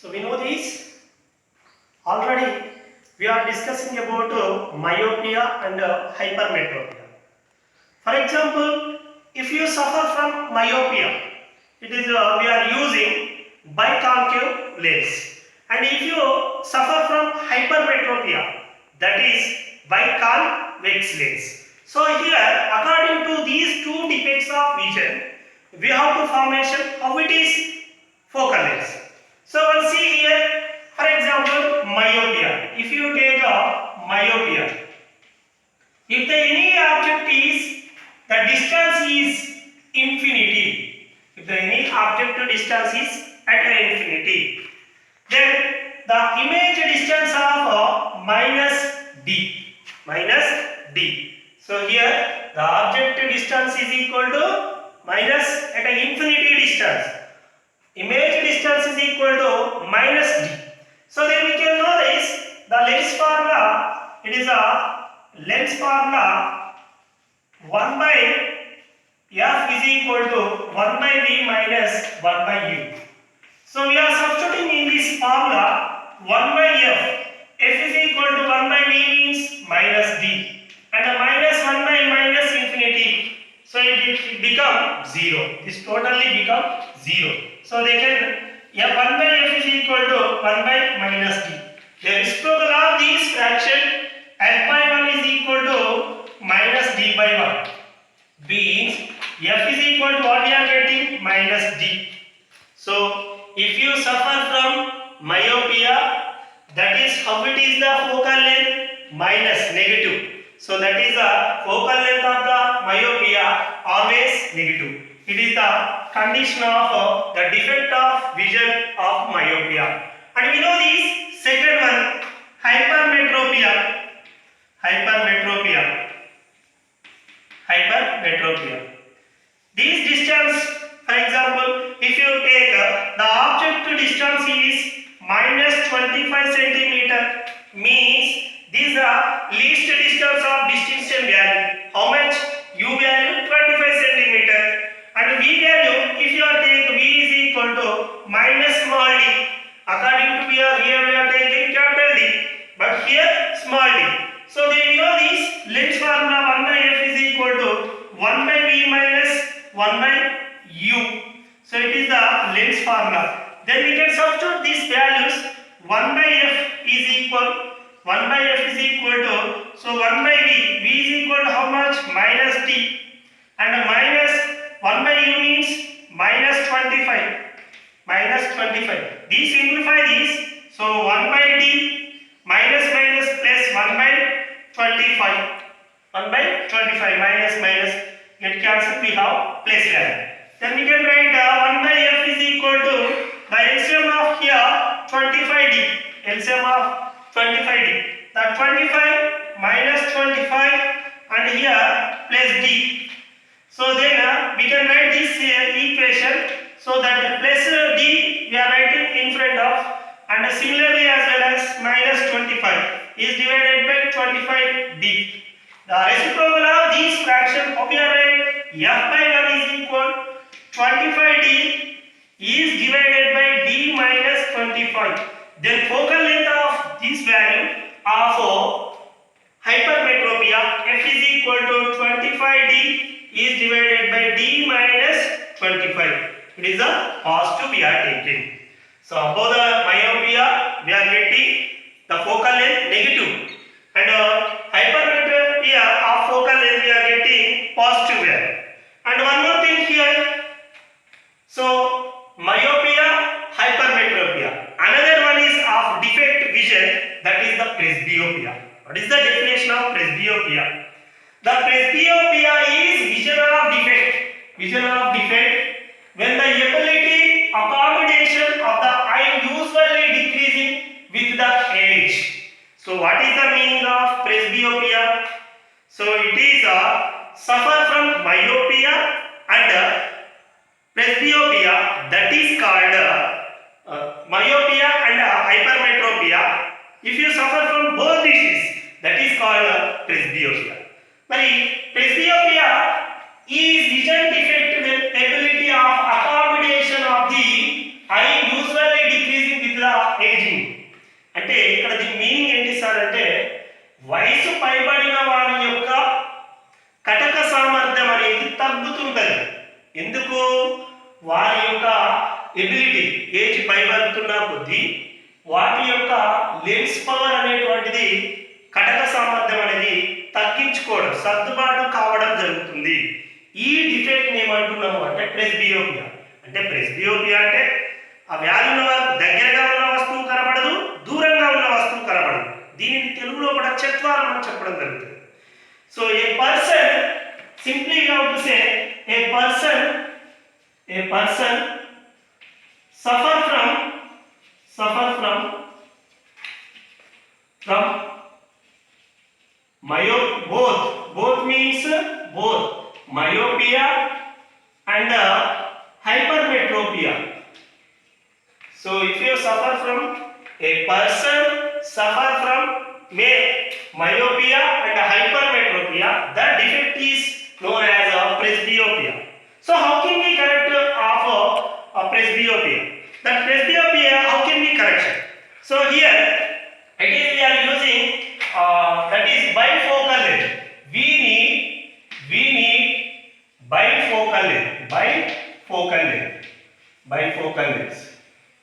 So we know this already. We are discussing about myopia and hypermetropia. For example, if you suffer from myopia, it is we are using biconcave lens, and if you suffer from hypermetropia, that is biconvex lens. So here, according to these two defects of vision, we have to formation how it is focal lens. So we'll see here, for example, myopia. If you take a myopia, if the any object is, the distance is infinity, if the any object to distance is at infinity, then the image distance of minus d. So here the object distance is equal to minus at an infinity distance. Image distance is equal to minus d. So then we can know this, the lens formula, it is a lens formula 1 by f is equal to 1 by v minus 1 by u. So we are substituting in this formula 1 by f. F is equal to 1 by v means minus d, and the minus 1 by minus infinity. So it become 0. This totally become 0. So they can, 1 by f is equal to 1 by minus d. The reciprocal of this fraction f by 1 is equal to minus d by 1 means f is equal to what we are getting? Minus d. So if you suffer from myopia, that is how it is the focal length minus negative. So that is the focal length of the myopia always negative. It is the condition of the defect of vision of myopia. And we know this second one, hypermetropia. This distance, for example, if you take the object to distance is minus 25 centimeter, means this is the least distance of distinction value. How much? U value 25 centimeter, and V value, if you are take V is equal to minus small d. According to here we are taking capital D, but here small d. So then we know this lens formula 1 by f is equal to 1 by v minus 1 by u. So it is the lens formula. Then we can substitute these values. 1 by f is equal to, so 1 by v is equal to how much? Minus d, and minus 1 by u means minus 25. These simplify this, so 1 by d minus plus 1 by 25. Minus get cancelled, we have place value. Then we can write 1 by f is equal to the LCM of here 25d. LCM of 25d. That 25 minus 25 and here plus d. So then we can write this equation. So that plus d we are writing in front of, and similarly as well as minus 25 is divided by 25d. The reciprocal of these fraction, how we are writing? F by 1 is equal 25d is divided by d minus 25. Then focal length of this value of hypermetropia, f is equal to 25d is divided by d minus 25. It is a positive we are taking. So above the myopia we are getting the focal length negative, and hypermetropia of focal length we are getting positive value. And one more thing here, so myopia, hypermetropia. Another one is of defect vision, that is the presbyopia. What is the definition of presbyopia? The presbyopia is vision of defect when the ability accommodation of the eye usually decreasing with the age. So what is the meaning of presbyopia? So it is suffer from myopia and presbyopia, that is called myopia and hypermetropia. If you suffer from both diseases, that is called presbyopia. Presbyopia is vision defect with ability of accommodation of the eye usually decreasing with the అంటే ఇక్కడ దీని meaning ఏంటి sir అంటే వయసు పైబడిన వారి యొక్క కటక సామర్థ్యం అనేది తగ్గుతుంటది. ఎందుకు? వారి యొక్క ఎబిలిటీ ఏజ్ పైబడుతున్న కొద్దీ వాటి యొక్క లెన్స్ పవర్ అనేటువంటిది కటక సామర్థ్యం అనేది తగ్గించుకోవడం సర్దుబాటు కావడం జరుగుతుంది. ఈ డిఫెక్ట్ ఏమంటున్నాము అంటే ప్రెస్బియోపియా. అంటే ప్రెస్బియోపియా అంటే ఆ వ్యాధి ఉన్న దగ్గరగా ఉన్న వస్తువు కనబడదు, దూరంగా ఉన్న వస్తువు కనబడదు. దీనిని తెలుగులో కూడా చత్వారం అని చెప్పడం జరుగుతుంది. So A person simply to say A person suffer from both means both myopia and hypermetropia. So if you suffer from a person suffer from myopia and hypermetropia, that defect is known as presbyopia. So how can we correct presbyopia? That presbyopia, how can we correct it? So here it is we are using that is bifocal lens. We need bifocal lens.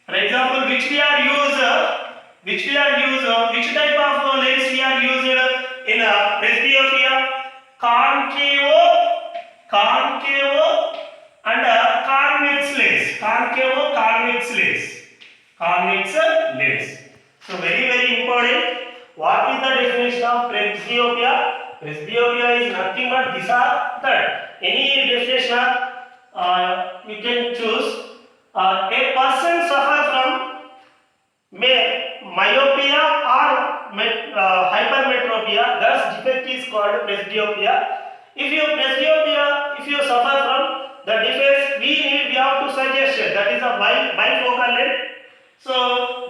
For example, which type of lens we are used in presbyopia? Concavo and convex lens. Convex lens. So very important. What is the definition of presbyopia? Presbyopia is nothing but these are that. Any definition you can choose. A person suffer from myopia or hypermetropia. Thus defect is called presbyopia. If you suffer from the defects, we have to suggest that is a bifocal lens. So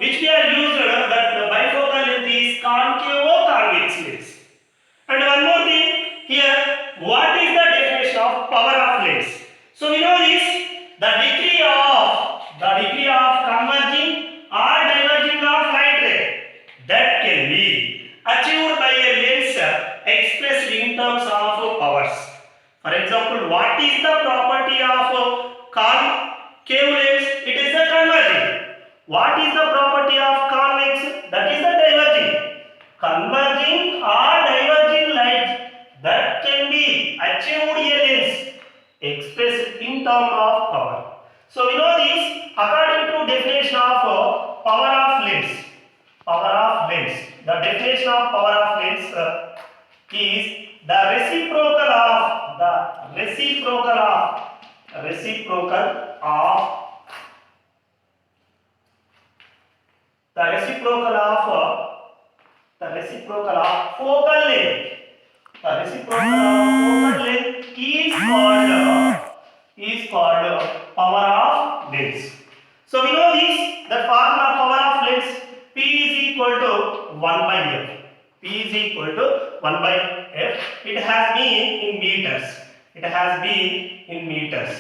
which we are used that the bifocal lens is concavo convex lens. And one more thing here, what is the definition of power of lens? So we know this, the degree of converging or diverging of light ray that can be achieved by a lens expressed in terms of powers. For example, what is the property of concave lens? It is the converging. What is the property of convex? That is the diverging. Converging or diverging light that can be achieved a lens expressed in terms of power. So we know this according to definition of power of lens. The definition of power of lens is the reciprocal of focal length. The reciprocal of focal length is called power of lens. So we know this, the formula power of lens P is equal to 1 by F. P is equal to 1 by F. It has been in meters.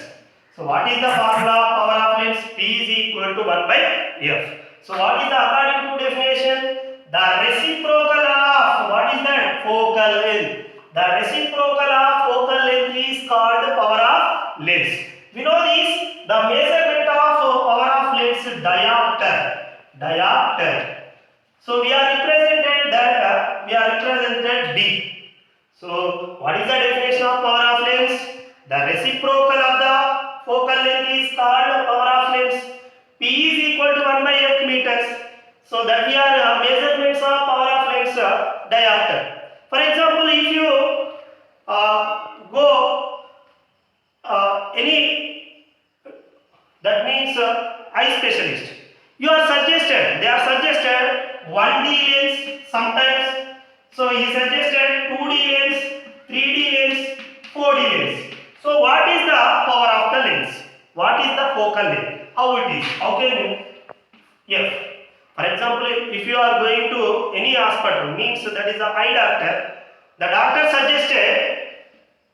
So what is the formula of power of lens? P is equal to 1 by F. So what is the according to definition? The reciprocal of what is that? Focal length. The reciprocal of focal length is called power of lens. We know this, the measurement of power of lens diopter. So we are represented D. So what is the definition of power of lens? The reciprocal of the focal length is called power of lens. P is equal to 1 by F meters. So that we are measurements of power of lens diopter. For example, if you go any, that means eye specialist, they are suggested 1D lens sometimes. So he suggested 2D lens, 3D lens, 4D lens. So what is the power of the lens? What is the focal length? How it is? How can you? F. For example, if you are going to any hospital, means that is the eye doctor, the doctor suggested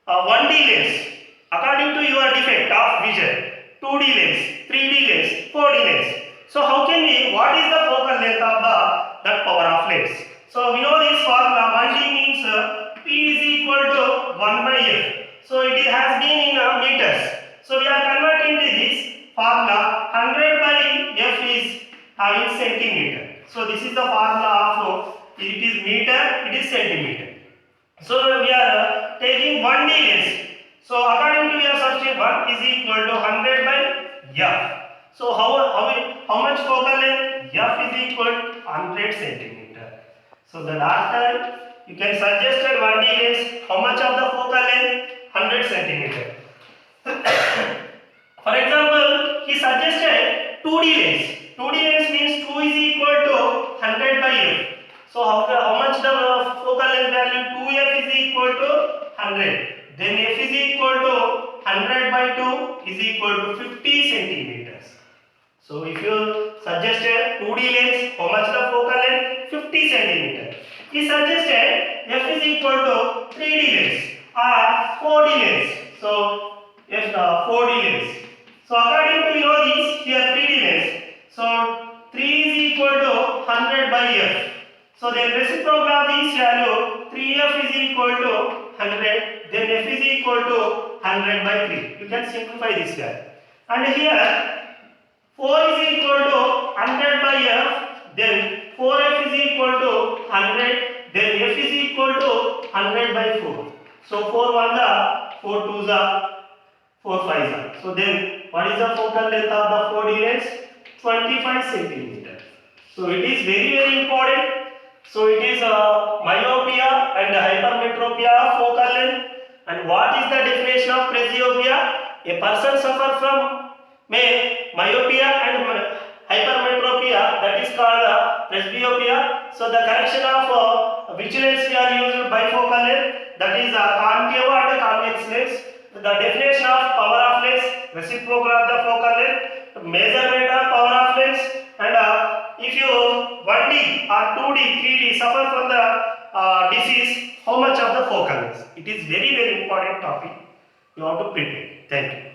1D lens according to your defect of vision, 2D lens, 3D lens, 4D lens. So how can we, what is the focal length of the that power of lens. So we know this formula 1D means P is equal to 1 by F. So it has been in meters. So we are converting to this formula 100 by F is having centimeter. So this is the formula of it is meter, it is centimeter. So we are taking 1D lens. So according to your substitute 1 is equal to 100 by F. So how much focal length? F is equal to 100 centimeter. So the doctor, you can suggest 1D lens. How much of the focal length? 100 centimeter. For example, he suggested 2D lens. 2D lens means 2 is equal to 100 by F. So how much the focal length value? 2F is equal to 100. Then F is equal to 100 by 2 is equal to 50 centimeters. So if you suggested 2D lens, how much the focal length? 50 centimeters. He suggested F is equal to 3D lens or 4D lens. So F 4D lens. So according to this here 3D lens. So 3 is equal to 100 by F. So then reciprocal of this value 3F is equal to 100. Then F is equal to 100 by 3. You can simplify this value. And here 4 is equal to 100 by F, then 4F is equal to 100, then F is equal to 100 by 4. So 4 1 the, 4 2 the, 4 5 the. So then what is the focal length of the 4D lens? 25 centimeters. So it is very important. So it is myopia and hypermetropia focal length. And what is the definition of presbyopia? A person suffer from myopia and hypermetropia, that is called presbyopia. So the correction of which lens we are using bifocal lens, that is concave and convex lens. The definition of power of lens, reciprocal of the focal length, measurement of power of lens, and if you 1D or 2D, 3D suffer from the disease, how much of the focal length? It is very important topic. You have to prepare. Thank you.